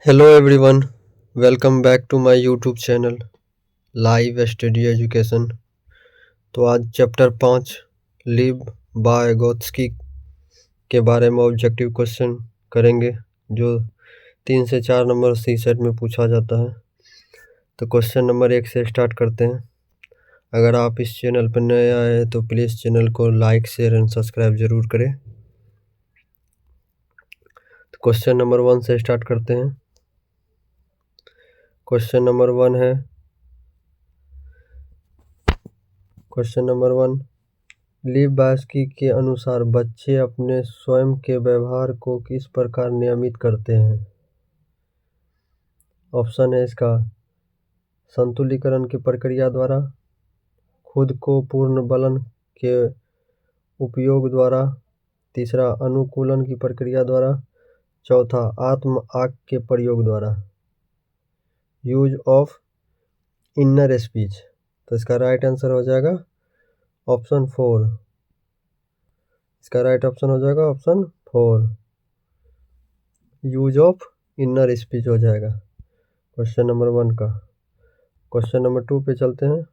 Hello everyone, welcome back to my YouTube channel live study education. तो आज chapter 5 live Vygotsky के बारे में ऑब्जेक्टिव क्वेश्चन करेंगे जो 3 से 4 नंबर सी सेट में पूछा जाता है। तो क्वेश्चन नंबर 1 से स्टार्ट करते हैं। अगर आप इस चैनल पर नए आए हैं तो प्लीज़ चैनल को लाइक शेयर एंड सब्सक्राइब ज़रूर करें। तो क्वेश्चन नंबर 1 से स्टार्ट करते हैं। क्वेश्चन नंबर 1 है, क्वेश्चन नंबर 1, लिव वाइगोत्स्की के अनुसार बच्चे अपने स्वयं के व्यवहार को किस प्रकार नियमित करते हैं। ऑप्शन है इसका संतुलीकरण की प्रक्रिया द्वारा, खुद को पूर्ण बलन के उपयोग द्वारा, तीसरा अनुकूलन की प्रक्रिया द्वारा, चौथा आत्म आग के प्रयोग द्वारा। Use of inner speech. तो इसका राइट आंसर हो जाएगा ऑप्शन 4। इसका राइट ऑप्शन हो जाएगा option 4, use of inner speech हो जाएगा क्वेश्चन नंबर 1 का। क्वेश्चन नंबर 2 पे चलते हैं।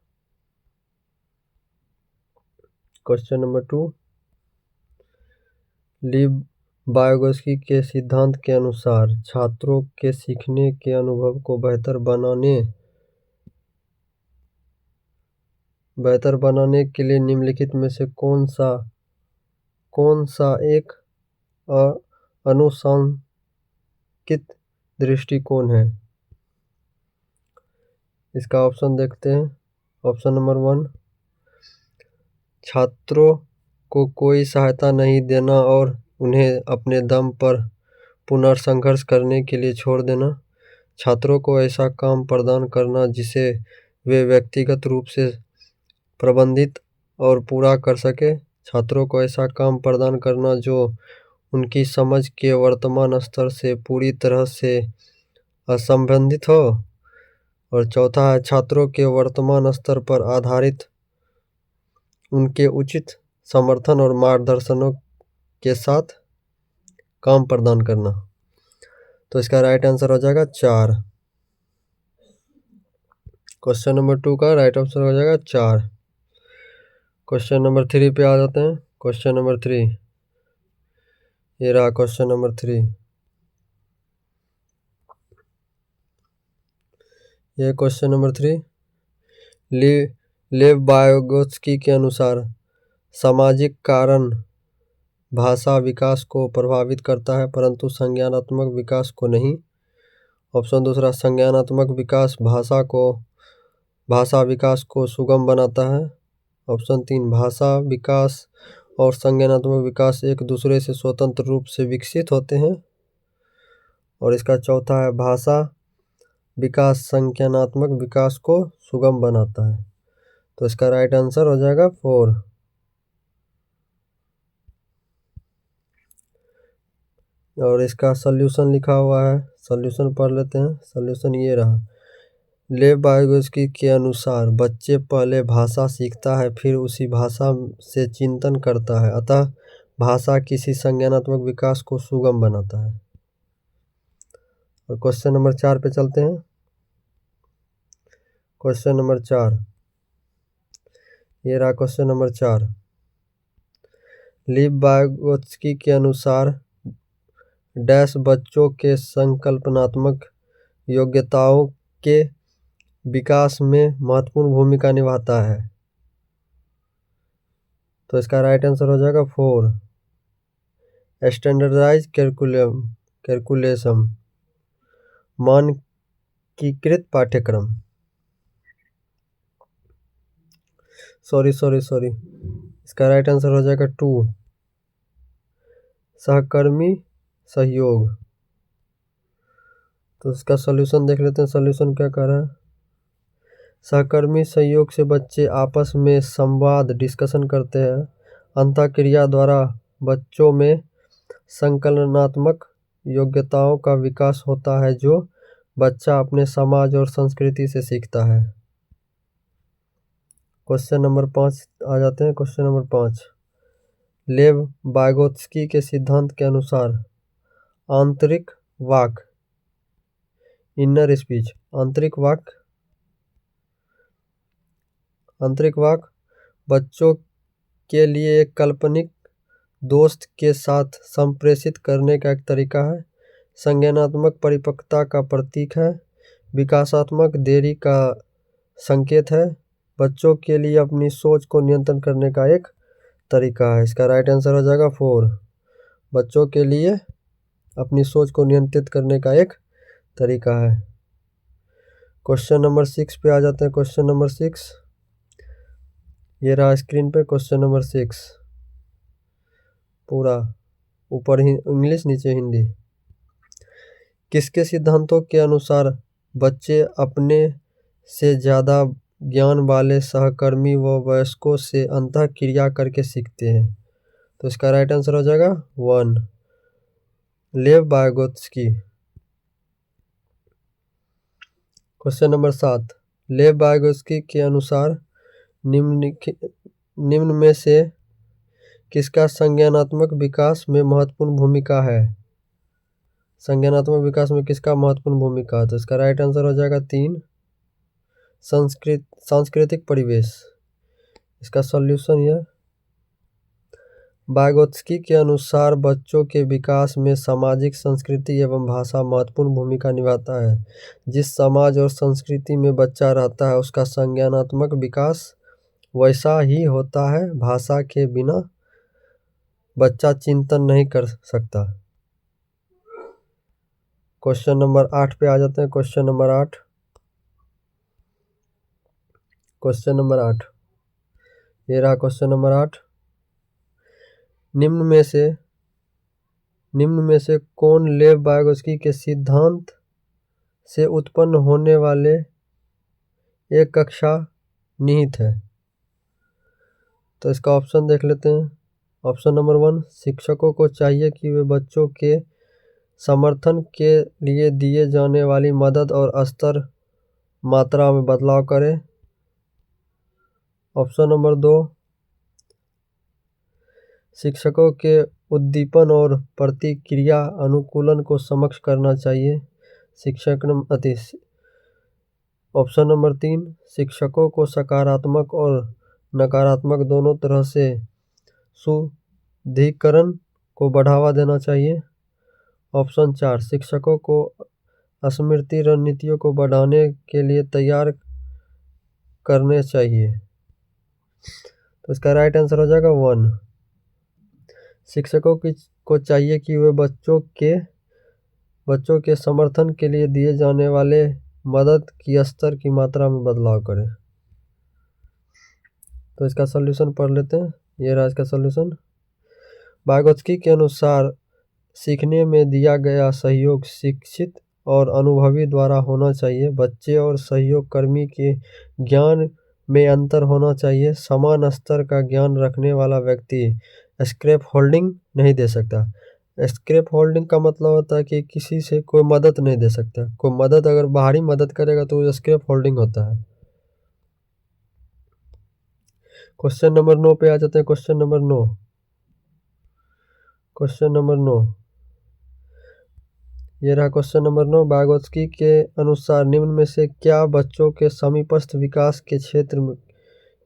क्वेश्चन नंबर 2, लिव वाइगोत्स्की के सिद्धांत के अनुसार छात्रों के सीखने के अनुभव को बेहतर बनाने के लिए निम्नलिखित में से कौन सा एक अनुशासित दृष्टिकोण है। इसका ऑप्शन देखते हैं। ऑप्शन नंबर 1, छात्रों को कोई सहायता नहीं देना और उन्हें अपने दम पर पुनर्संघर्ष करने के लिए छोड़ देना। छात्रों को ऐसा काम प्रदान करना जिसे वे व्यक्तिगत रूप से प्रबंधित और पूरा कर सके। छात्रों को ऐसा काम प्रदान करना जो उनकी समझ के वर्तमान स्तर से पूरी तरह से असंबंधित हो। और चौथा है छात्रों के वर्तमान स्तर पर आधारित उनके उचित समर्थन और मार्गदर्शनों के साथ काम प्रदान करना। तो इसका राइट आंसर हो जाएगा 4। क्वेश्चन नंबर 2 का राइट आंसर हो जाएगा 4। क्वेश्चन नंबर 3 पे आ जाते हैं। क्वेश्चन नंबर 3, ये रहा क्वेश्चन नंबर 3। ये क्वेश्चन नंबर 3, लेव वाइगोत्स्की के अनुसार सामाजिक कारण भाषा विकास को प्रभावित करता है परंतु संज्ञानात्मक विकास को नहीं। ऑप्शन दूसरा, संज्ञानात्मक विकास भाषा विकास को सुगम बनाता है। ऑप्शन 3, भाषा विकास और संज्ञानात्मक विकास एक दूसरे से स्वतंत्र रूप से विकसित होते हैं। और इसका चौथा है, भाषा विकास संज्ञानात्मक विकास को सुगम बनाता है। तो इसका राइट आंसर हो जाएगा 4। और इसका सॉल्यूशन लिखा हुआ है, सॉल्यूशन पढ़ लेते हैं। सॉल्यूशन ये रहा, लेव वाइगोत्स्की के अनुसार बच्चे पहले भाषा सीखता है फिर उसी भाषा से चिंतन करता है, अतः भाषा किसी संज्ञानात्मक विकास को सुगम बनाता है। और क्वेश्चन नंबर 4 पे चलते हैं। क्वेश्चन नंबर 4, ये रहा क्वेश्चन नंबर 4। लिव वाइगोत्स्की के अनुसार डैश बच्चों के संकल्पनात्मक योग्यताओं के विकास में महत्वपूर्ण भूमिका निभाता है। तो इसका राइट आंसर हो जाएगा 4, स्टैंडर्डाइज कैलकुलेशन, मानकीकृत पाठ्यक्रम। सॉरी, इसका राइट आंसर हो जाएगा 2, सहकर्मी सहयोग। तो इसका सॉल्यूशन देख लेते हैं। सॉल्यूशन क्या कह रहा है, सहकर्मी सहयोग से बच्चे आपस में संवाद डिस्कशन करते हैं। अंतःक्रिया द्वारा बच्चों में संकलनात्मक योग्यताओं का विकास होता है जो बच्चा अपने समाज और संस्कृति से सीखता है। क्वेश्चन नंबर 5 आ जाते हैं। क्वेश्चन नंबर 5, लेव वाइगोत्स्की के सिद्धांत के अनुसार आंतरिक वाक इनर स्पीच, आंतरिक वाक बच्चों के लिए एक काल्पनिक दोस्त के साथ संप्रेषित करने का एक तरीका है। संज्ञानात्मक परिपक्वता का प्रतीक है। विकासात्मक देरी का संकेत है। बच्चों के लिए अपनी सोच को नियंत्रण करने का एक तरीका है। इसका राइट आंसर हो जाएगा 4। बच्चों के लिए अपनी सोच को नियंत्रित करने का एक तरीका है। क्वेश्चन नंबर 6 पे आ जाते हैं। क्वेश्चन नंबर 6 ये रहा स्क्रीन पे। क्वेश्चन नंबर 6 पूरा ऊपर ही इंग्लिश नीचे हिंदी। किसके सिद्धांतों के अनुसार बच्चे अपने से ज़्यादा ज्ञान वाले सहकर्मी व वयस्कों से अंतःक्रिया करके सीखते हैं? तो इसका राइट आंसर हो जाएगा 1, लेव वाइगोत्स्की। क्वेश्चन नंबर 7 लेव वाइगोत्स्की के अनुसार निम्न में से किसका संज्ञानात्मक विकास में महत्वपूर्ण भूमिका है? संज्ञानात्मक विकास में किसका महत्वपूर्ण भूमिका है? तो इसका राइट आंसर हो जाएगा 3, सांस्कृतिक परिवेश। इसका सॉल्यूशन यह वाइगोत्स्की के अनुसार बच्चों के विकास में सामाजिक संस्कृति एवं भाषा महत्वपूर्ण भूमिका निभाता है। जिस समाज और संस्कृति में बच्चा रहता है उसका संज्ञानात्मक विकास वैसा ही होता है। भाषा के बिना बच्चा चिंतन नहीं कर सकता। क्वेश्चन नंबर 8 पे आ जाते हैं। क्वेश्चन नंबर 8 ये रहा क्वेश्चन नंबर 8। निम्न में से कौन लेव वाइगोत्स्की के सिद्धांत से उत्पन्न होने वाले एक कक्षा निहित है? तो इसका ऑप्शन देख लेते हैं। ऑप्शन नंबर 1 शिक्षकों को चाहिए कि वे बच्चों के समर्थन के लिए दिए जाने वाली मदद और स्तर मात्रा में बदलाव करें। ऑप्शन नंबर 2 शिक्षकों के उद्दीपन और प्रतिक्रिया अनुकूलन को सक्षम करना चाहिए। ऑप्शन नंबर 3 शिक्षकों को सकारात्मक और नकारात्मक दोनों तरह से सुदृढ़ीकरण को बढ़ावा देना चाहिए। ऑप्शन 4 शिक्षकों को स्मृति रणनीतियों को बढ़ाने के लिए तैयार करने चाहिए। तो इसका राइट आंसर हो जाएगा 1। शिक्षकों को चाहिए कि वे बच्चों के समर्थन के लिए दिए जाने वाले मदद की स्तर की मात्रा में बदलाव करें। तो इसका सॉल्यूशन पढ़ लेते हैं। ये रहा इसका सॉल्यूशन। वाइगोत्स्की के अनुसार सीखने में दिया गया सहयोग शिक्षित और अनुभवी द्वारा होना चाहिए। बच्चे और सहयोगकर्मी के ज्ञान में अंतर होना चाहिए। समान स्तर का ज्ञान रखने वाला व्यक्ति स्क्रैप होल्डिंग नहीं दे सकता। स्क्रैप होल्डिंग का मतलब होता है कि किसी से कोई मदद नहीं दे सकता। कोई मदद अगर बाहरी मदद करेगा तो वो स्क्रैप होल्डिंग होता है। क्वेश्चन नंबर 9 पे आ जाते हैं। क्वेश्चन नंबर 9 ये रहा क्वेश्चन नंबर 9। वाइगोत्स्की के अनुसार निम्न में से क्या बच्चों के समीपस्थ विकास के क्षेत्र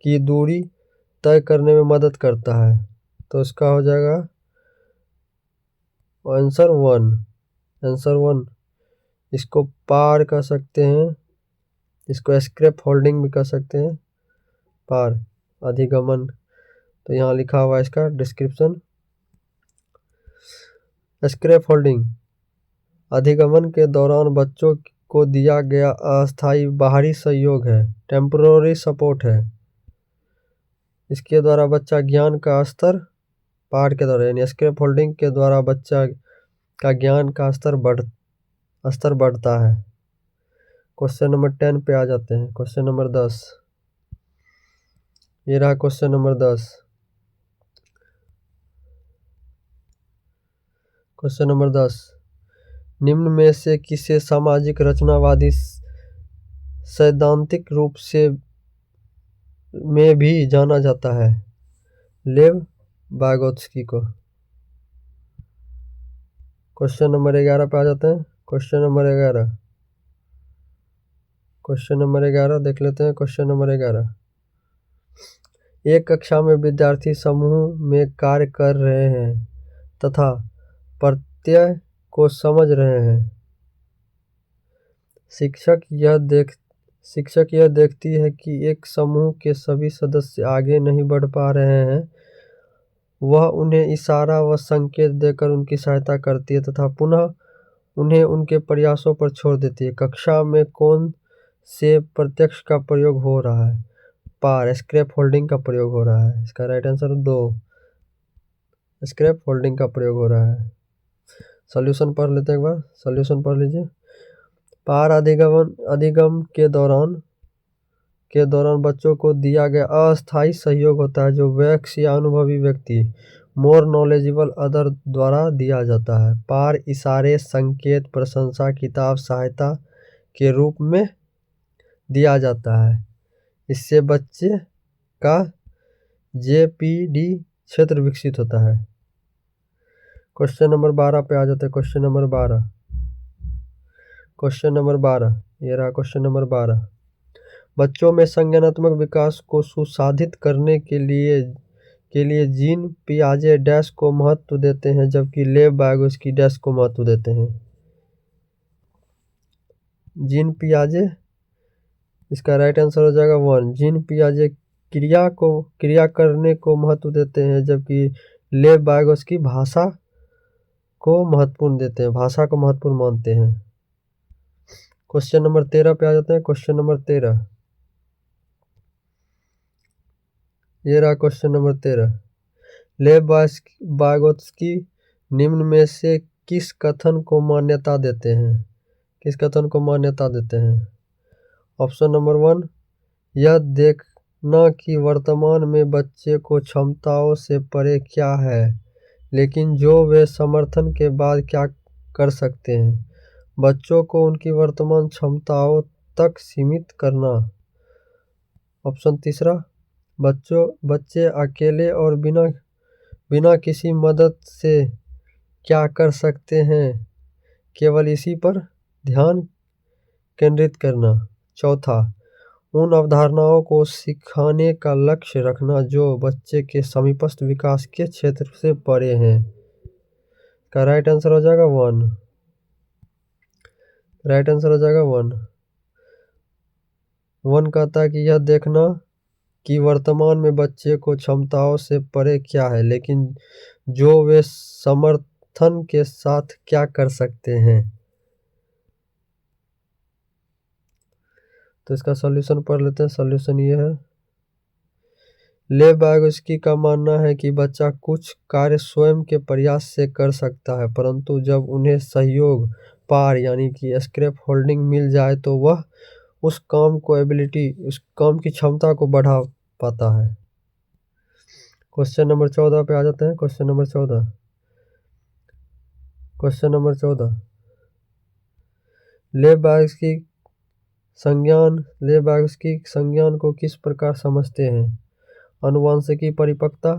की दूरी तय करने में मदद करता है? तो इसका हो जाएगा आंसर 1। इसको पार कर सकते हैं, इसको स्क्रैप होल्डिंग भी कर सकते हैं। पार अधिगमन, तो यहाँ लिखा हुआ है इसका डिस्क्रिप्शन। स्क्रैप होल्डिंग अधिगमन के दौरान बच्चों को दिया गया अस्थायी बाहरी सहयोग है, टेम्पररी सपोर्ट है। इसके द्वारा बच्चा ज्ञान का स्तर पार के दौरान यानी स्क्रैप होल्डिंग के द्वारा बच्चा का ज्ञान का स्तर बढ़ता है। क्वेश्चन नंबर 10 पे आ जाते हैं। क्वेश्चन नंबर 10 ये रहा क्वेश्चन नंबर 10। क्वेश्चन नंबर 10 निम्न में से किसे सामाजिक रचनावादी सैद्धांतिक रूप से में भी जाना जाता है? लेव वाइगोत्स्की को। क्वेश्चन नंबर 11 पे आ जाते हैं। क्वेश्चन नंबर 11 क्वेश्चन नंबर 11 देख लेते हैं। क्वेश्चन नंबर 11, एक कक्षा में विद्यार्थी समूह में कार्य कर रहे हैं तथा प्रत्यय को समझ रहे हैं। शिक्षक यह देखती है कि एक समूह के सभी सदस्य आगे नहीं बढ़ पा रहे हैं। वह उन्हें इशारा व संकेत देकर उनकी सहायता करती है तथा पुनः उन्हें उनके प्रयासों पर छोड़ देती है। कक्षा में कौन से प्रत्यक्ष का प्रयोग हो रहा है? पार स्क्रैप होल्डिंग का प्रयोग हो रहा है। इसका राइट आंसर 2, स्क्रैप होल्डिंग का प्रयोग हो रहा है। सॉल्यूशन पढ़ लेते हैं एक बार। सॉल्यूशन पढ़ लीजिए। पार अधिगम के दौरान बच्चों को दिया गया अस्थायी सहयोग होता है जो वयस्क या अनुभवी व्यक्ति मोर नॉलेजेबल अदर द्वारा दिया जाता है। पार इशारे, संकेत, प्रशंसा, किताब, सहायता के रूप में दिया जाता है। इससे बच्चे का जेपीडी क्षेत्र विकसित होता है। क्वेश्चन नंबर 12 पे आ जाते हैं। क्वेश्चन नंबर 12, ये रहा क्वेश्चन नंबर 12। बच्चों में संज्ञानात्मक विकास को सुसाधित करने के लिए जीन पियाजे डैश को महत्व देते हैं जबकि लेव वाइगोत्स्की डैश को महत्व देते हैं। जीन पियाजे, इसका राइट आंसर हो जाएगा 1। जीन पियाजे क्रिया करने को महत्व देते हैं जबकि लेव वाइगोत्स्की भाषा को महत्वपूर्ण देते हैं, भाषा को महत्वपूर्ण मानते हैं। क्वेश्चन नंबर 13 पे आ जाते हैं। क्वेश्चन नंबर 13, ये रहा क्वेश्चन नंबर 13। लेव वाइगोत्स्की निम्न में से किस कथन को मान्यता देते हैं? किस कथन को मान्यता देते हैं? ऑप्शन नंबर 1, यह देखना कि वर्तमान में बच्चे को क्षमताओं से परे क्या है लेकिन जो वे समर्थन के बाद क्या कर सकते हैं। बच्चों को उनकी वर्तमान क्षमताओं तक सीमित करना। ऑप्शन तीसरा, बच्चे अकेले और बिना किसी मदद से क्या कर सकते हैं, केवल इसी पर ध्यान केंद्रित करना। चौथा, उन अवधारणाओं को सिखाने का लक्ष्य रखना जो बच्चे के समीपस्थ विकास के क्षेत्र से परे हैं। का राइट आंसर हो जाएगा 1। राइट आंसर हो जाएगा 1 कहता है कि यह देखना कि वर्तमान में बच्चे को क्षमताओं से परे क्या है लेकिन जो वे समर्थन के साथ क्या कर सकते हैं। तो इसका सॉल्यूशन पढ़ लेते हैं। सॉल्यूशन ये है, लेव वाइगोत्स्की का मानना है कि बच्चा कुछ कार्य स्वयं के प्रयास से कर सकता है परंतु जब उन्हें सहयोग, पार यानी कि स्क्रैप होल्डिंग मिल जाए तो वह उस काम की क्षमता को बढ़ा पाता है। क्वेश्चन नंबर 14 पे आ जाते हैं। क्वेश्चन नंबर 14, लेव वाइगोत्स्की संज्ञान को किस प्रकार समझते हैं? आनुवंशिकी परिपक्वता,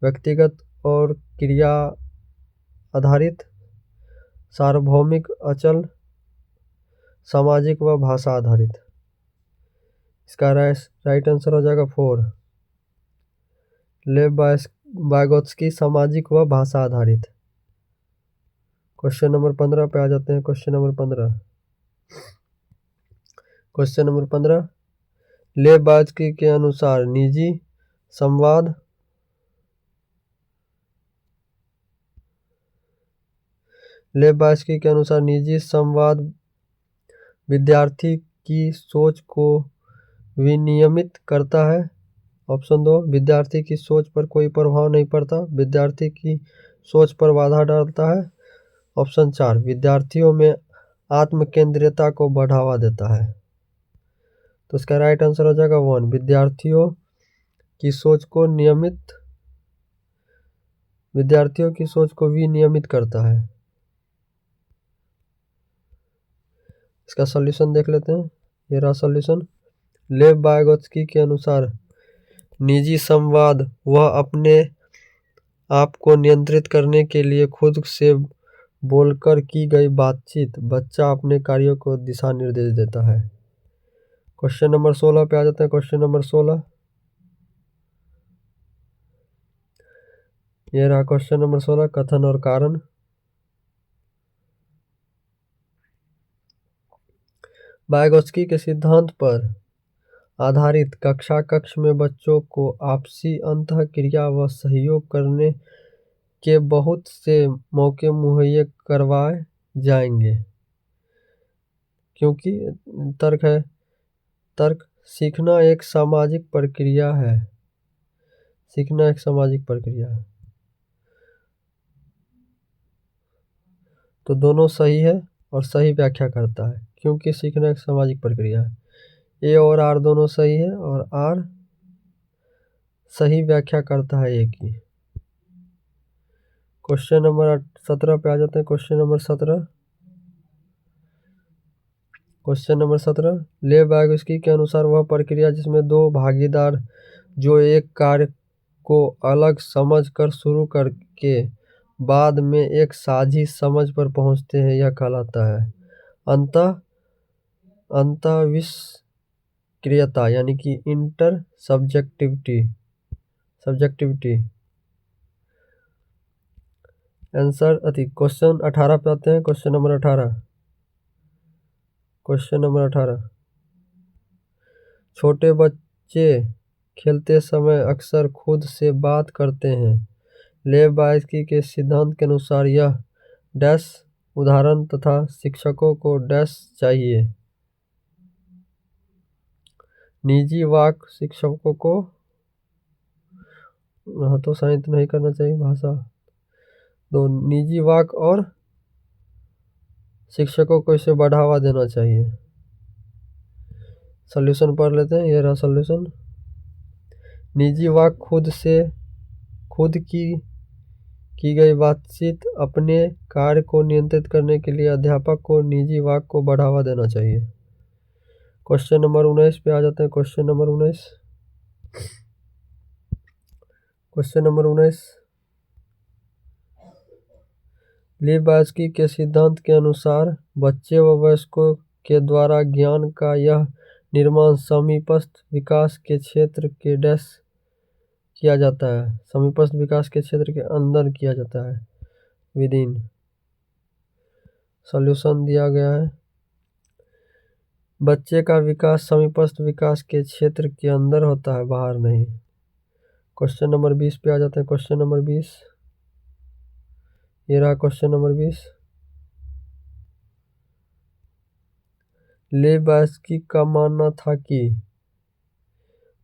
व्यक्तिगत और क्रिया आधारित, सार्वभौमिक अचल, सामाजिक व भाषा आधारित। इसका राइट आंसर हो जाएगा 4, लेव वाइगोत्स्की सामाजिक व भाषा आधारित। क्वेश्चन नंबर 15 पे आ जाते हैं। क्वेश्चन नंबर 15, लेव वाइगोत्स्की के अनुसार निजी संवाद विद्यार्थी की सोच को विनियमित करता है। ऑप्शन 2, विद्यार्थी की सोच पर कोई प्रभाव नहीं पड़ता, विद्यार्थी की सोच पर बाधा डालता है। ऑप्शन 4, विद्यार्थियों में आत्मकेंद्रियता को बढ़ावा देता है। तो इसका राइट आंसर हो जाएगा 1, विद्यार्थियों की सोच को विनियमित करता है। इसका सॉल्यूशन देख लेते हैं। ये रहा सॉल्यूशन। लेव वाइगोत्स्की के अनुसार निजी संवाद वह अपने आप को नियंत्रित करने के लिए खुद से बोलकर की गई बातचीत, बच्चा अपने कार्यों को दिशा निर्देश देता है। क्वेश्चन नंबर 16 पे आ जाते हैं। क्वेश्चन नंबर 16, ये रहा क्वेश्चन नंबर 16, कथन और कारण। वाइगोत्स्की के सिद्धांत पर आधारित कक्षा कक्ष में बच्चों को आपसी अंतःक्रिया व सहयोग करने के बहुत से मौके मुहैया करवाए जाएंगे, क्योंकि तर्क है, तर्क सीखना एक सामाजिक प्रक्रिया है। सीखना एक सामाजिक प्रक्रिया है, तो दोनों सही है और सही व्याख्या करता है, क्योंकि सीखना एक सामाजिक प्रक्रिया है। ए और आर दोनों सही है और आर सही व्याख्या करता है ए की। क्वेश्चन नंबर 17 पे आ जाते हैं। क्वेश्चन नंबर 17, क्वेश्चन नंबर 17, लेव वाइगोत्स्की के अनुसार वह प्रक्रिया जिसमें दो भागीदार जो एक कार्य को अलग समझ कर शुरू करके बाद में एक साझी समझ पर पहुंचते हैं, यह कहलाता है अंतःविषयक्रियता, यानी कि इंटर सब्जेक्टिविटी। आंसर क्वेश्चन 18 पे आते हैं। क्वेश्चन नंबर 18, क्वेश्चन नंबर 18, छोटे बच्चे खेलते समय अक्सर खुद से बात करते हैं। लेव वाइगोत्स्की के सिद्धांत के अनुसार यह डैश उदाहरण तथा शिक्षकों को डैश चाहिए। निजी वाक शिक्षकों को हतोत्साहित नहीं करना चाहिए। भाषा दो, निजी वाक और शिक्षकों को इसे बढ़ावा देना चाहिए। सॉल्यूशन पढ़ लेते हैं। ये रहा सॉल्यूशन। निजी वाक खुद की गई बातचीत अपने कार्य को नियंत्रित करने के लिए अध्यापक को निजी वाक को बढ़ावा देना चाहिए। क्वेश्चन नंबर 19 पे आ जाते हैं। क्वेश्चन नंबर 19, क्वेश्चन नंबर 19, लेव वाइगोत्स्की के सिद्धांत के अनुसार बच्चे व वयस्कों के द्वारा ज्ञान का यह निर्माण समीपस्थ विकास के क्षेत्र के डैश किया जाता है। समीपस्थ विकास के क्षेत्र के अंदर किया जाता है, विद इन। सॉल्यूशन दिया गया है, बच्चे का विकास समीपस्थ विकास के क्षेत्र के अंदर होता है, बाहर नहीं। क्वेश्चन नंबर 20 पे आ जाते हैं। क्वेश्चन नंबर 20, ये रहा क्वेश्चन नंबर 20, लेव वाइगोत्स्की का मानना था कि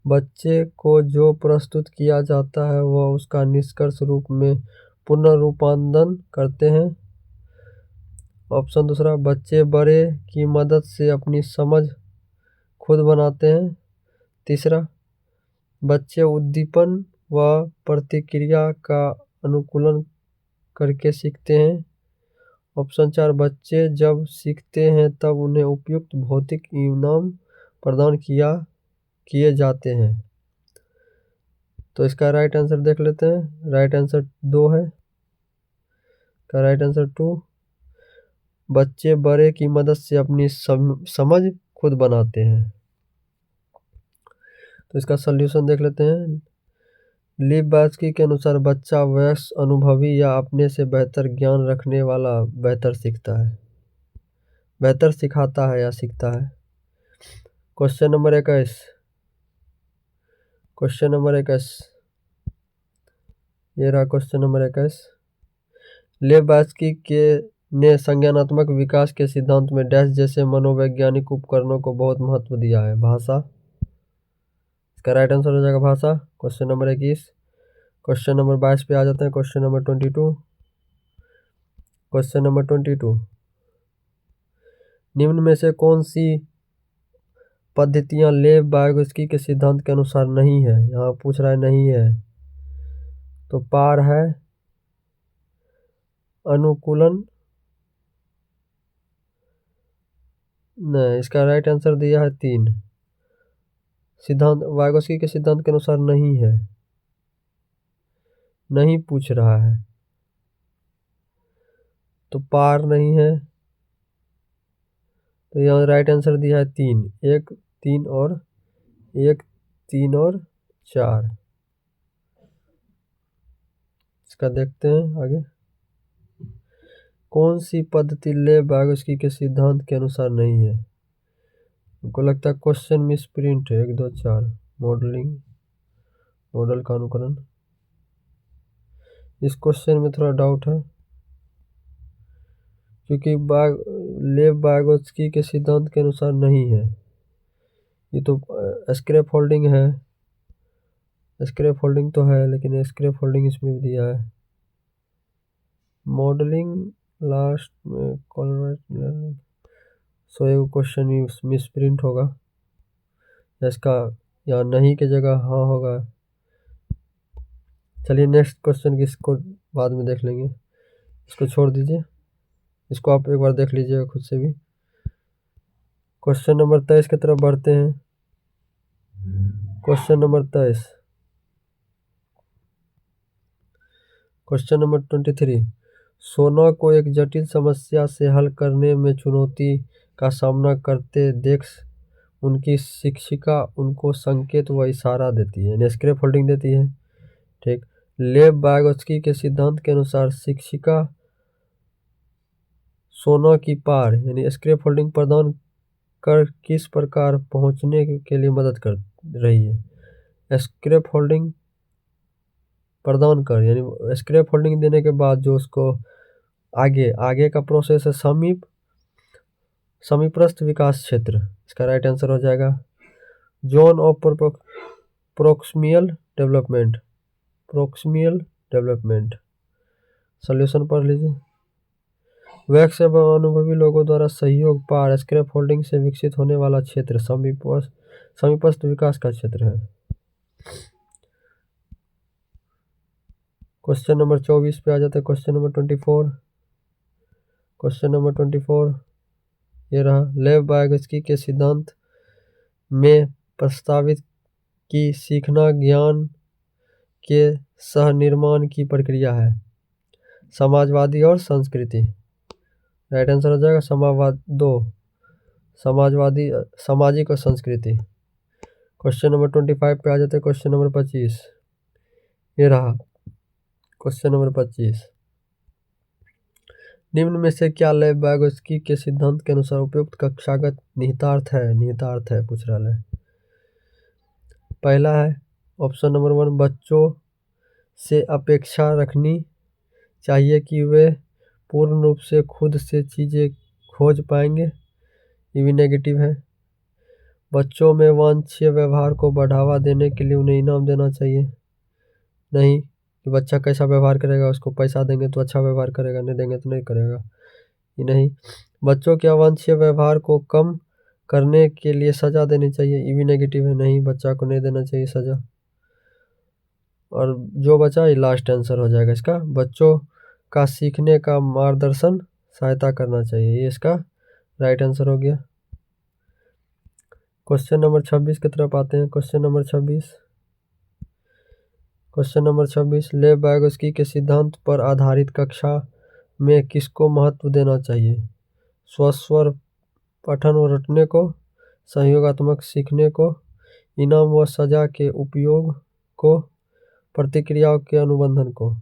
बच्चे को जो प्रस्तुत किया जाता है वह उसका निष्कर्ष रूप में पुनर्रूपांतरण करते हैं। ऑप्शन दूसरा, बच्चे बड़े की मदद से अपनी समझ खुद बनाते हैं। तीसरा, बच्चे उद्दीपन व प्रतिक्रिया का अनुकूलन करके सीखते हैं। ऑप्शन 4, बच्चे जब सीखते हैं तब उन्हें उपयुक्त भौतिक इनाम प्रदान किए जाते हैं। तो इसका राइट आंसर देख लेते हैं। राइट आंसर 2 है। का राइट आंसर 2, बच्चे बड़े की मदद से अपनी समझ खुद बनाते हैं। तो इसका सॉल्यूशन देख लेते हैं। लेव वाइगोत्स्की के अनुसार बच्चा वयस्क, अनुभवी या अपने से बेहतर ज्ञान रखने वाला बेहतर सीखता है, बेहतर सिखाता है या सीखता है। क्वेश्चन नंबर 21, क्वेश्चन नंबर 21, ये रहा क्वेश्चन नंबर 21, लेव वाइगोत्स्की ने संज्ञानात्मक विकास के सिद्धांत में डैश जैसे मनोवैज्ञानिक उपकरणों को बहुत महत्व दिया है। भाषा, इसका राइट आंसर हो जाएगा भाषा। क्वेश्चन नंबर 21, क्वेश्चन नंबर 22 पे आ जाते हैं। क्वेश्चन नंबर 22, क्वेश्चन नंबर 22, निम्न में से कौन सी पद्धतियां लेव वाइगोत्स्की के सिद्धांत के अनुसार नहीं है। यहाँ पूछ रहा है नहीं है, तो पार है, अनुकूलन नहीं। इसका राइट आंसर दिया है 3, सिद्धांत वाइगोत्स्की के सिद्धांत के अनुसार नहीं है, नहीं पूछ रहा है, तो पार नहीं है। तो यहाँ राइट आंसर दिया है 3, 1, 3 और 1, 3 और 4। इसका देखते हैं आगे। कौन सी पद्धति लेव वाइगोत्स्की के सिद्धांत के अनुसार नहीं है? हमको लगता है क्वेश्चन मिसप्रिंट है। 1, 2, 4 मॉडल का अनुकरण। इस क्वेश्चन में थोड़ा डाउट है, क्योंकि लेव वाइगोत्स्की के सिद्धांत के अनुसार नहीं है। ये तो स्क्रैप फोल्डिंग है, स्क्रैप फोल्डिंग तो है, लेकिन स्क्रैप फोल्डिंग इसमें भी दिया है। मॉडलिंग लास्ट में कॉलम, सो ये क्वेश्चन मिसप्रिंट होगा। इसका यहाँ नहीं की जगह हाँ होगा। चलिए नेक्स्ट क्वेश्चन की इसको बाद में देख लेंगे, इसको छोड़ दीजिए। इसको आप एक बार देख लीजिएगा खुद से भी। क्वेश्चन नंबर 23 की तरफ बढ़ते हैं। Question number 23, question number 23। सोना को एक जटिल समस्या से हल करने में चुनौती का सामना करते देख उनकी शिक्षिका उनको संकेत व इशारा देती है, यानी स्क्रैप फोल्डिंग देती है। ठीक। लेव वाइगोत्स्की के सिद्धांत के अनुसार शिक्षिका सोना की पार यानी स्क्रैप फोल्डिंग प्रदान कर किस प्रकार पहुंचने के लिए मदद कर रही है? स्क्रैप फोल्डिंग प्रदान कर यानी स्क्रैप फोल्डिंग देने के बाद जो उसको आगे का प्रोसेस है समीपस्थ विकास क्षेत्र। इसका राइट आंसर हो जाएगा zone of proximal development. Solution पढ़ लीजिए। वैक्स एवं अनुभवी लोगों द्वारा सहयोग पार स्क्रैप फोल्डिंग से विकसित होने वाला क्षेत्र समीपस्थ विकास का क्षेत्र है। क्वेश्चन नंबर 24 पे आ जाते हैं। Question number 24। क्वेश्चन नंबर 24 ये रहा। लेव वाइगोत्स्की के सिद्धांत में प्रस्तावित कि सीखना ज्ञान के सहनिर्माण की प्रक्रिया है। समाजवादी और संस्कृति। राइट आंसर हो जाएगा 2 समाजवादी, सामाजिक और संस्कृति। क्वेश्चन नंबर 25 पे आ जाते हैं। क्वेश्चन नंबर 25 ये रहा। क्वेश्चन नंबर 25, निम्न में से क्या लेव वाइगोत्स्की के सिद्धांत के अनुसार उपयुक्त कक्षागत निहितार्थ है पूछ रहा है। पहला है ऑप्शन नंबर 1, बच्चों से अपेक्षा रखनी चाहिए कि वे पूर्ण रूप से खुद से चीज़ें खोज पाएंगे। ये भी नेगेटिव है। बच्चों में वांछनीय व्यवहार को बढ़ावा देने के लिए उन्हें इनाम देना चाहिए। नहीं, कि बच्चा कैसा व्यवहार करेगा, उसको पैसा देंगे तो अच्छा व्यवहार करेगा, नहीं देंगे तो नहीं करेगा। ये नहीं। बच्चों के अवांछनीय व्यवहार को कम करने के लिए सजा देनी चाहिए। ये भी नेगेटिव है। नहीं, बच्चा को नहीं देना चाहिए सजा। और जो बचा ये लास्ट आंसर हो जाएगा इसका, बच्चों का सीखने का मार्गदर्शन सहायता करना चाहिए। ये इसका राइट आंसर हो गया। क्वेश्चन नंबर 26 की तरफ आते हैं। क्वेश्चन नंबर 26 लेव वाइगोत्स्की के सिद्धांत पर आधारित कक्षा में किसको महत्व देना चाहिए? स्वस्वर पठन व रटने को, सहयोगात्मक सीखने को, इनाम व सजा के उपयोग को, प्रतिक्रियाओं के अनुबंधन को।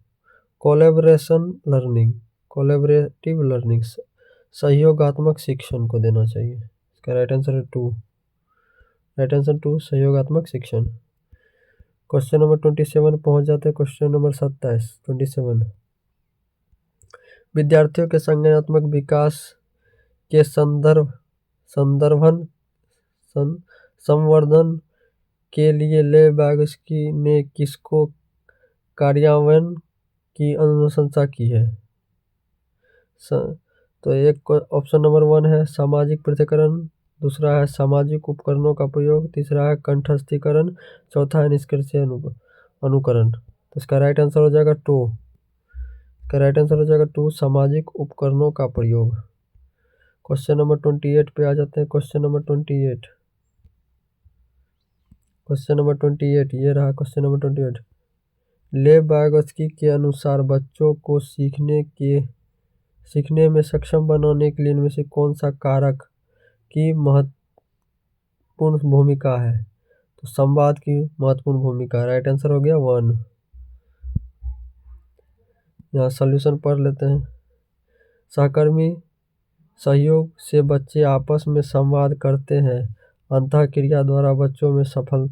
कोलैबोरेटिव लर्निंग सहयोगात्मक शिक्षण को देना चाहिए। इसका राइट आंसर है 2। राइट आंसर 2 सहयोगात्मक शिक्षण। क्वेश्चन नंबर 27 पहुंच जाते हैं। क्वेश्चन नंबर 27 विद्यार्थियों के संज्ञानात्मक विकास के संवर्धन के लिए लेव वाइगोत्स्की ने किसको कार्यान्वयन की अनुशंसा की है? तो एक ऑप्शन नंबर 1 है सामाजिक पृथक्करण, दूसरा है सामाजिक उपकरणों का प्रयोग, तीसरा है कंठस्थीकरण, चौथा है निष्क्रिय अनुकरण। तो इसका राइट आंसर हो जाएगा 2। इसका राइट आंसर हो जाएगा 2 सामाजिक उपकरणों का प्रयोग। क्वेश्चन नंबर 28 पे आ जाते हैं। क्वेश्चन नंबर 28 ये रहा। क्वेश्चन नंबर 28 लेव वाइगोत्स्की के अनुसार बच्चों को सीखने में सक्षम बनाने के लिए इनमें से कौन सा कारक की महत्वपूर्ण भूमिका है? तो संवाद की महत्वपूर्ण भूमिका। राइट आंसर हो गया 1। यहाँ सॉल्यूशन पढ़ लेते हैं। सहकर्मी सहयोग से बच्चे आपस में संवाद करते हैं। अंतःक्रिया द्वारा बच्चों में सफल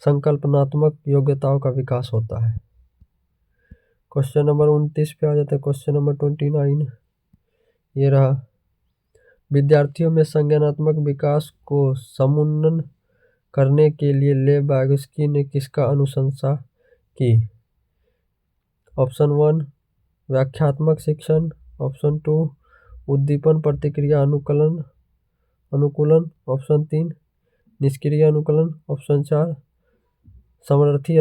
संकल्पनात्मक योग्यताओं का विकास होता है। क्वेश्चन नंबर 29 पे आ जाते हैं। क्वेश्चन नंबर 29 ये रहा। विद्यार्थियों में संज्ञानात्मक विकास को समुन्नत करने के लिए लेव वागोस्की ने किसका अनुशंसा की? ऑप्शन 1 व्याख्यात्मक शिक्षण, ऑप्शन 2 उद्दीपन प्रतिक्रिया अनुकूलन, ऑप्शन 3 निष्क्रिय अनुकूलन, ऑप्शन 4 समरथिक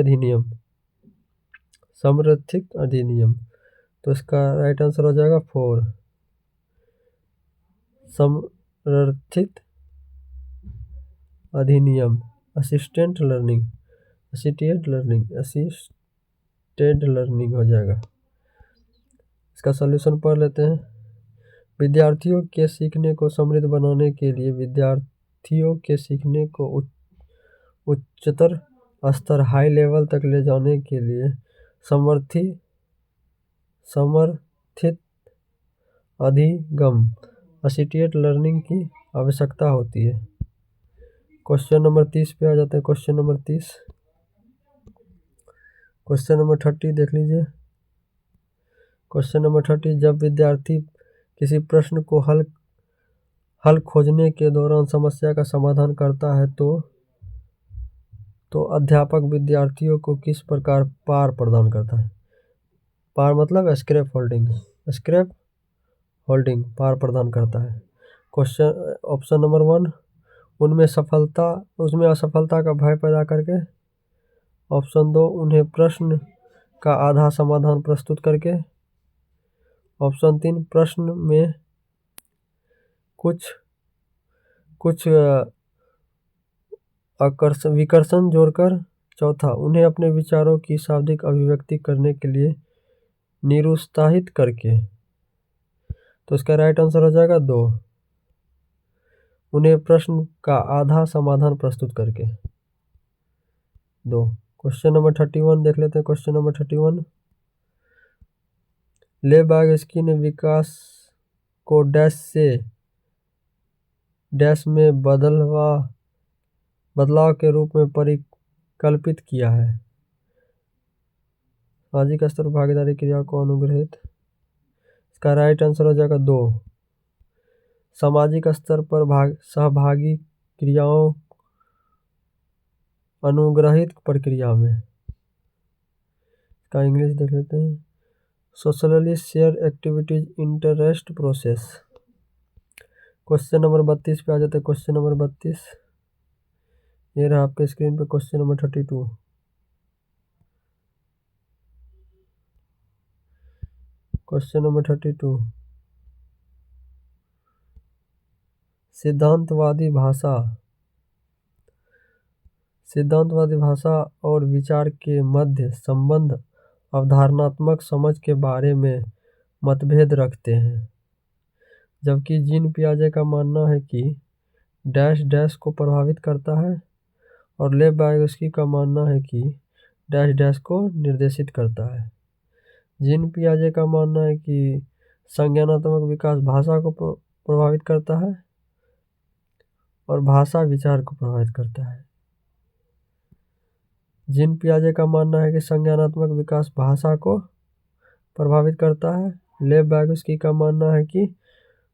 अधिनियम। तो इसका राइट आंसर हो जाएगा 4 समरथित अधिनियम। असिस्टेड लर्निंग हो जाएगा। इसका सॉल्यूशन पढ़ लेते हैं। विद्यार्थियों के सीखने को समृद्ध बनाने के लिए विद्यार्थियों के सीखने को उच्चतर स्तर हाई लेवल तक ले जाने के लिए समर्थित अधिगम असिस्टेड लर्निंग की आवश्यकता होती है। क्वेश्चन नंबर 30 पे आ जाते हैं। Question number 30। क्वेश्चन नंबर 30 देख लीजिए। क्वेश्चन नंबर 30, जब विद्यार्थी किसी प्रश्न को हल खोजने के दौरान समस्या का समाधान करता है तो अध्यापक विद्यार्थियों को किस प्रकार पार प्रदान करता है? पार मतलब स्क्रैप होल्डिंग पार प्रदान करता है। क्वेश्चन ऑप्शन नंबर 1 उसमें असफलता का भय पैदा करके, ऑप्शन 2 उन्हें प्रश्न का आधा समाधान प्रस्तुत करके, ऑप्शन 3 प्रश्न में कुछ विकर्षण जोड़कर, चौथा उन्हें अपने विचारों की शाब्दिक अभिव्यक्ति करने के लिए निरुत्साहित करके। तो इसका राइट आंसर हो जाएगा 2 उन्हें प्रश्न का आधा समाधान प्रस्तुत करके। 2। क्वेश्चन नंबर 31 देख लेते हैं। क्वेश्चन नंबर 31, लेव वागोस्की ने विकास को डैश से डैश में बदलाव के रूप में परिकल्पित किया है। सामाजिक स्तर पर भागीदारी क्रिया को अनुग्रहित। इसका राइट आंसर हो जाएगा 2 सामाजिक स्तर पर सहभागी क्रियाओं अनुग्रहित प्रक्रिया में। इसका इंग्लिश देख लेते हैं। Socially share activities interest process. Question number 32 पे आ जाते हैं। क्वेश्चन नंबर 32 ये रहा आपके स्क्रीन पे। क्वेश्चन नंबर 32, क्वेश्चन नंबर 32, सिद्धांतवादी भाषा और विचार के मध्य संबंध अवधारणात्मक समझ के बारे में मतभेद रखते हैं। जबकि जीन पियाजे का मानना है कि डैश डैश को प्रभावित करता है और लेव वागोस्की का मानना है कि डैश डैश को निर्देशित करता है। जीन पियाजे का मानना है कि संज्ञानात्मक विकास भाषा को प्रभावित करता है और भाषा विचार को प्रभावित करता है। जीन पियाजे का मानना है कि संज्ञानात्मक विकास भाषा को प्रभावित करता है। लेव वागोस्की का मानना है कि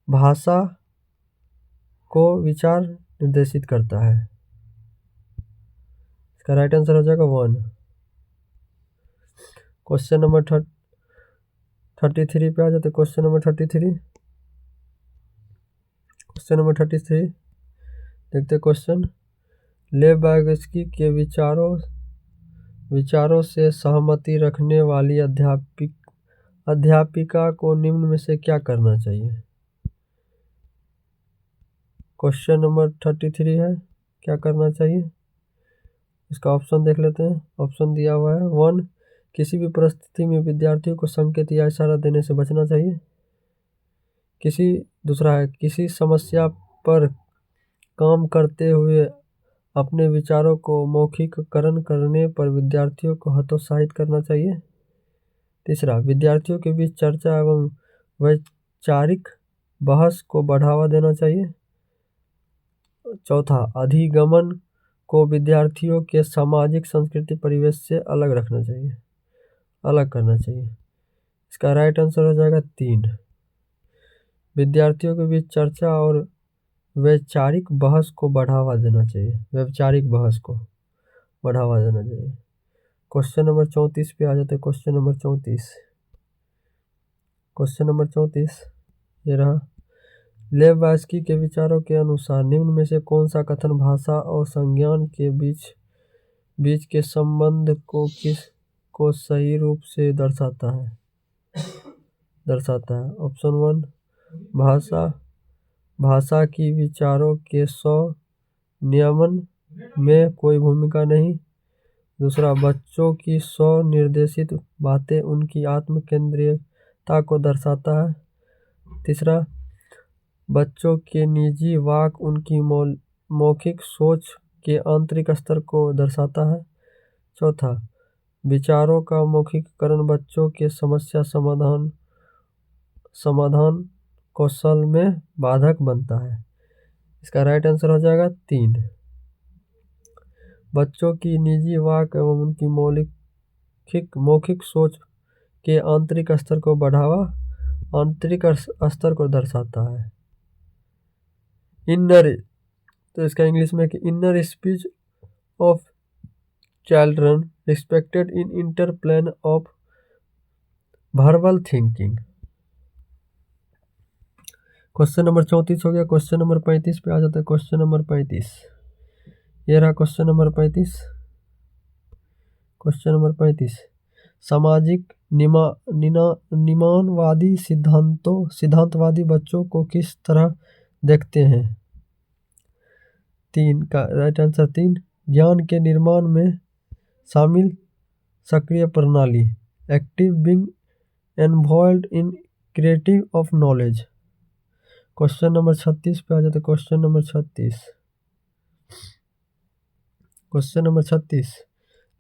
भाषा को विचार निर्देशित करता है। इसका राइट आंसर हो जाएगा 1। क्वेश्चन नंबर 33 पे आ जाते। क्वेश्चन नंबर 33 देखते क्वेश्चन। लेव वागोस्की के विचारों से सहमति रखने वाली अध्यापिका को निम्न में से क्या करना चाहिए? क्वेश्चन नंबर 33 है, क्या करना चाहिए? इसका ऑप्शन देख लेते हैं। ऑप्शन दिया हुआ है। 1 किसी भी परिस्थिति में विद्यार्थियों को संकेत या इशारा देने से बचना चाहिए। दूसरा है किसी समस्या पर काम करते हुए अपने विचारों को मौखिककरण करने पर विद्यार्थियों को हतोत्साहित करना चाहिए। तीसरा, विद्यार्थियों के बीच चर्चा एवं वैचारिक बहस को बढ़ावा देना चाहिए। चौथा, अधिगमन को विद्यार्थियों के सामाजिक संस्कृति परिवेश से अलग रखना चाहिए, अलग करना चाहिए। इसका राइट आंसर हो जाएगा 3। विद्यार्थियों के बीच चर्चा और वैचारिक बहस को बढ़ावा देना चाहिए, वैचारिक बहस को बढ़ावा देना चाहिए। क्वेश्चन नंबर 34 पे आ जाते हैं। क्वेश्चन नंबर 34, क्वेश्चन नंबर 34 ये रहा। लेव वास्की के विचारों के अनुसार निम्न में से कौन सा कथन भाषा और संज्ञान के बीच के संबंध को सही रूप से दर्शाता है? ऑप्शन 1, भाषा की विचारों के नियमन में कोई भूमिका नहीं। दूसरा, बच्चों की स्वनिर्देशित बातें उनकी आत्म केंद्रितता को दर्शाता है। तीसरा, बच्चों के निजी वाक उनकी मौखिक सोच के आंतरिक स्तर को दर्शाता है। चौथा, विचारों का मौखिककरण बच्चों के समस्या समाधान कौशल में बाधक बनता है। इसका राइट आंसर हो जाएगा 3। बच्चों की निजी वाक एवं उनकी मौखिक सोच के आंतरिक स्तर को दर्शाता है। इनर, तो इसका इंग्लिश में कि inner speech of children respected in interplay of verbal thinking. Question number 34 हो गया। क्वेश्चन नंबर 35 पे आ जाता है। क्वेश्चन नंबर 35 ये रहा। क्वेश्चन नंबर 35, क्वेश्चन नंबर 35, सामाजिक निमानवादी सिद्धांतवादी बच्चों को किस तरह देखते हैं? 3 का राइट आंसर 3, ज्ञान के निर्माण में शामिल सक्रिय प्रणाली, active being involved in creative of knowledge. Question number 36 पे आ जाते। क्वेश्चन नंबर 36, क्वेश्चन नंबर 36,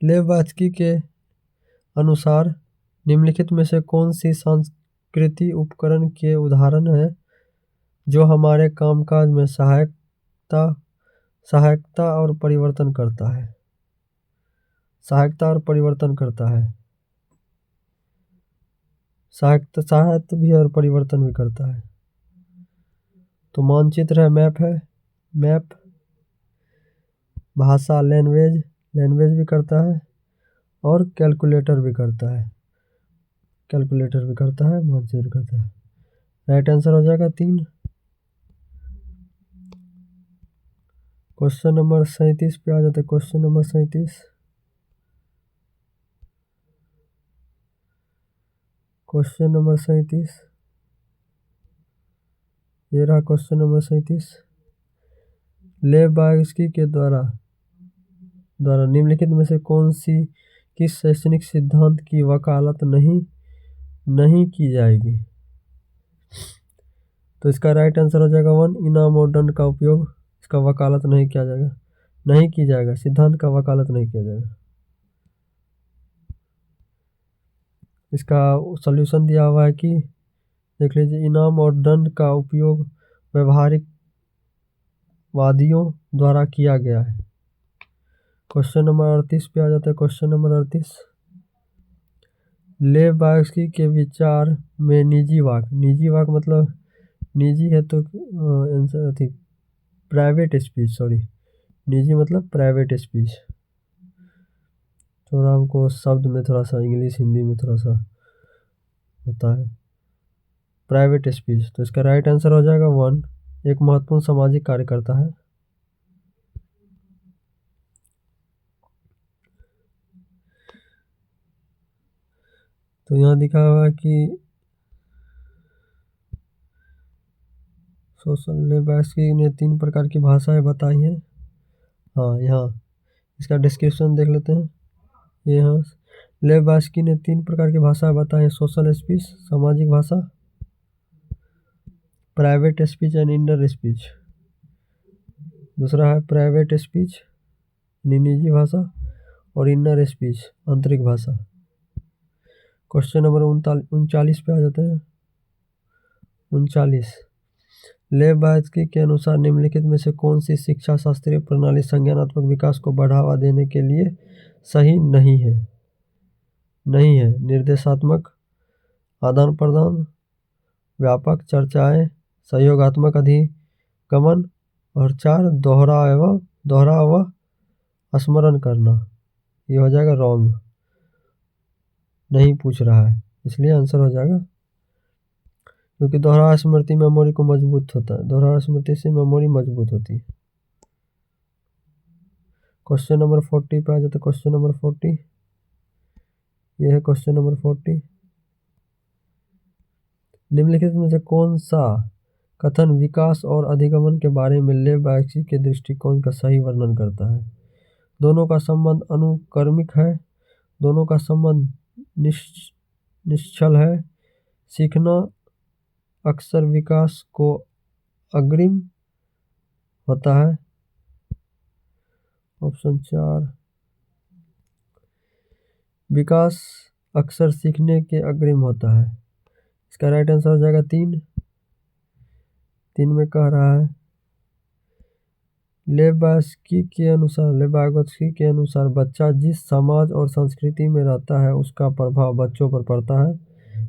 लेव वास्की के अनुसार निम्नलिखित में से कौन सी सांस्कृतिक उपकरण के उदाहरण है जो हमारे कामकाज में सहायता और परिवर्तन करता है? सहायता भी और परिवर्तन भी करता है। तो मानचित्र है, मैप, भाषा लैंग्वेज भी करता है, और कैलकुलेटर भी करता है, मानचित्र करता है। राइट आंसर हो जाएगा 3। क्वेश्चन नंबर 37 पे आ जाते हैं। क्वेश्चन नंबर 37, क्वेश्चन नंबर 37 ये रहा। क्वेश्चन नंबर 37, लेव वास्की के द्वारा निम्नलिखित में से किस शैक्षणिक सिद्धांत की वकालत नहीं की जाएगी? तो इसका राइट आंसर हो जाएगा 1, इनाम और दंड का उपयोग इसका वकालत नहीं किया जाएगा, सिद्धांत का वकालत नहीं किया जाएगा। इसका सॉल्यूशन दिया हुआ है कि देख लीजिए, इनाम और दंड का उपयोग व्यवहारिक वादियों द्वारा किया गया है। क्वेश्चन नंबर 38 पे आ जाता है। क्वेश्चन नंबर 38, लेव वास्की के विचार में निजी वाक मतलब निजी है तो प्राइवेट स्पीच, निजी मतलब प्राइवेट स्पीच। थोड़ा हमको शब्द में थोड़ा सा इंग्लिश हिंदी में थोड़ा सा होता है, प्राइवेट स्पीच। तो इसका राइट आंसर हो जाएगा 1, एक महत्वपूर्ण सामाजिक कार्य करता है। तो यहाँ दिखा हुआ है कि लेव वास्की ने 3 प्रकार की भाषाएं बताई हैं। हाँ, यहाँ इसका डिस्क्रिप्शन देख लेते हैं। यहाँ लेव वास्की ने 3 प्रकार की भाषाएं बताई हैं: सोशल स्पीच, सामाजिक भाषा, private speech and inner speech. दूसरा है प्राइवेट स्पीच, निजी भाषा, और इनर स्पीच आंतरिक भाषा। क्वेश्चन नंबर 39 पे आ जाते हैं। 39 लेब्रास्की के अनुसार निम्नलिखित में से कौन सी शिक्षा शास्त्रीय प्रणाली संज्ञानात्मक विकास को बढ़ावा देने के लिए सही नहीं है? निर्देशात्मक, आदान प्रदान, व्यापक चर्चाएं, सहयोगात्मक अधिगमन, और 4 दोहरा व स्मरण करना। ये हो जाएगा रॉन्ग, नहीं पूछ रहा है, इसलिए आंसर हो जाएगा, क्योंकि दोहरा स्मृति मेमोरी को मजबूत होता है, दोहरा स्मृति से मेमोरी मजबूत होती है। क्वेश्चन नंबर 40 पे आ जाते। क्वेश्चन नंबर 40 ये है। क्वेश्चन नंबर 40 निम्नलिखित में से कौन सा कथन विकास और अधिगमन के बारे में लेब्रास्की के दृष्टिकोण का सही वर्णन करता है? दोनों का संबंध अनुक्रमिक है, दोनों का संबंध निश्चल है, सीखना अक्सर विकास को अग्रिम होता है। ऑप्शन 4 विकास अक्सर सीखने के अग्रिम होता है। इसका राइट आंसर हो जाएगा 3 में कह रहा है लेब्रास्की के अनुसार बच्चा जिस समाज और संस्कृति में रहता है उसका प्रभाव बच्चों पर पड़ता है,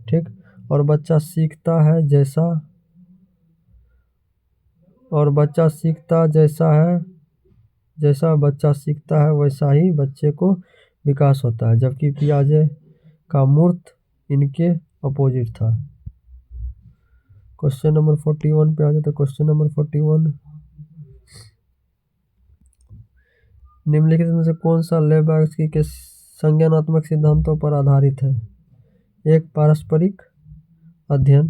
ठीक। और बच्चा सीखता है जैसा बच्चा सीखता है वैसा ही बच्चे को विकास होता है, जबकि पियाजे का मूर्त इनके अपोजिट था। क्वेश्चन नंबर 41 पे आ जाते। क्वेश्चन नंबर 41 निम्नलिखित में से कौन सा लेब्रास्की के संज्ञानात्मक सिद्धांतों पर आधारित है? 1 पारस्परिक अध्ययन।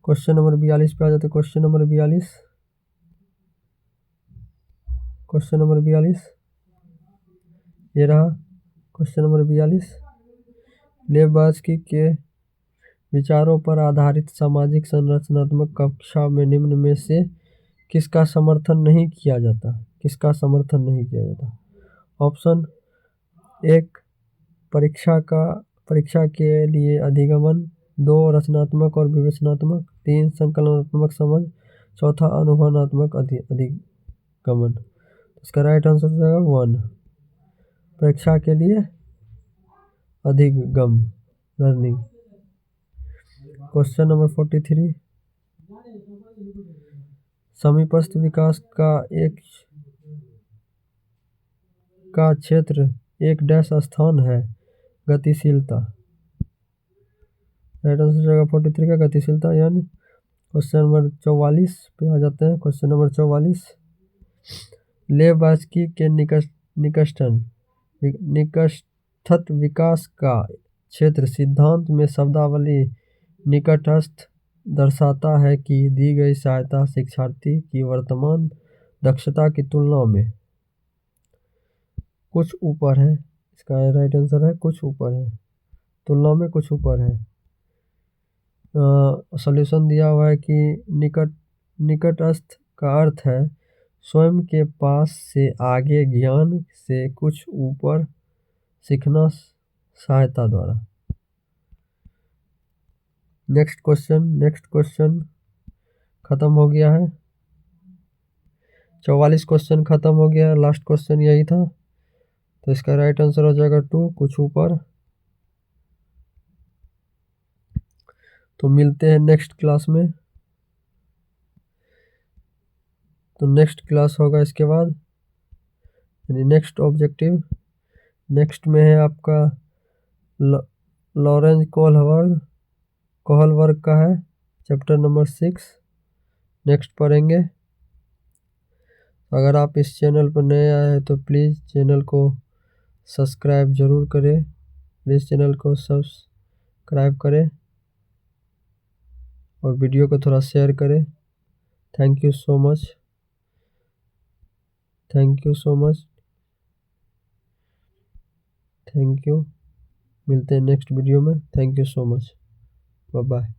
क्वेश्चन नंबर 42 पे आ जाते। क्वेश्चन नंबर 42 ये रहा। क्वेश्चन नंबर 42 लेब्रास्की के विचारों पर आधारित सामाजिक संरचनात्मक कक्षा में निम्न में से किसका समर्थन नहीं किया जाता? ऑप्शन 1 परीक्षा के लिए अधिगमन, 2 रचनात्मक और विवेचनात्मक, 3 संकलनात्मक समझ, 4 अनुभवनात्मक अधिगमन। इसका राइट आंसर हो जाएगा 1 परीक्षा के लिए अधिगम लर्निंग। क्वेश्चन नंबर 43 समीपस्थ विकास का क्षेत्र एक डैश स्थान है गतिशीलता। राइट आंसर हो जाएगा 43 का गतिशीलता। यानी क्वेश्चन नंबर 44 पे आ जाते हैं। क्वेश्चन नंबर 44 लेब्रास्की के निकटस्थ विकास का क्षेत्र सिद्धांत में शब्दावली निकटस्थ दर्शाता है कि दी गई सहायता शिक्षार्थी की वर्तमान दक्षता की तुलना में कुछ ऊपर है। इसका राइट आंसर है कुछ ऊपर है, तुलना में कुछ ऊपर है। सॉल्यूशन दिया हुआ है कि निकटस्थ का अर्थ है स्वयं के पास से आगे, ज्ञान से कुछ ऊपर, सीखना सहायता द्वारा। नेक्स्ट क्वेश्चन खत्म हो गया है। 44 क्वेश्चन खत्म हो गया, लास्ट क्वेश्चन यही था, तो इसका राइट आंसर हो जाएगा 2 कुछ ऊपर। तो मिलते हैं नेक्स्ट क्लास में। तो नेक्स्ट क्लास होगा इसके बाद, यानी नेक्स्ट ऑब्जेक्टिव नेक्स्ट में है आपका लॉरेंज कोहलबर्ग का है, चैप्टर नंबर 6 नेक्स्ट पढ़ेंगे। अगर आप इस चैनल पर नए आए हैं तो प्लीज़ चैनल को सब्सक्राइब ज़रूर करें, और वीडियो को थोड़ा शेयर करें। Thank you so much. Thank you. मिलते हैं नेक्स्ट वीडियो में। Thank you so much. Bye bye.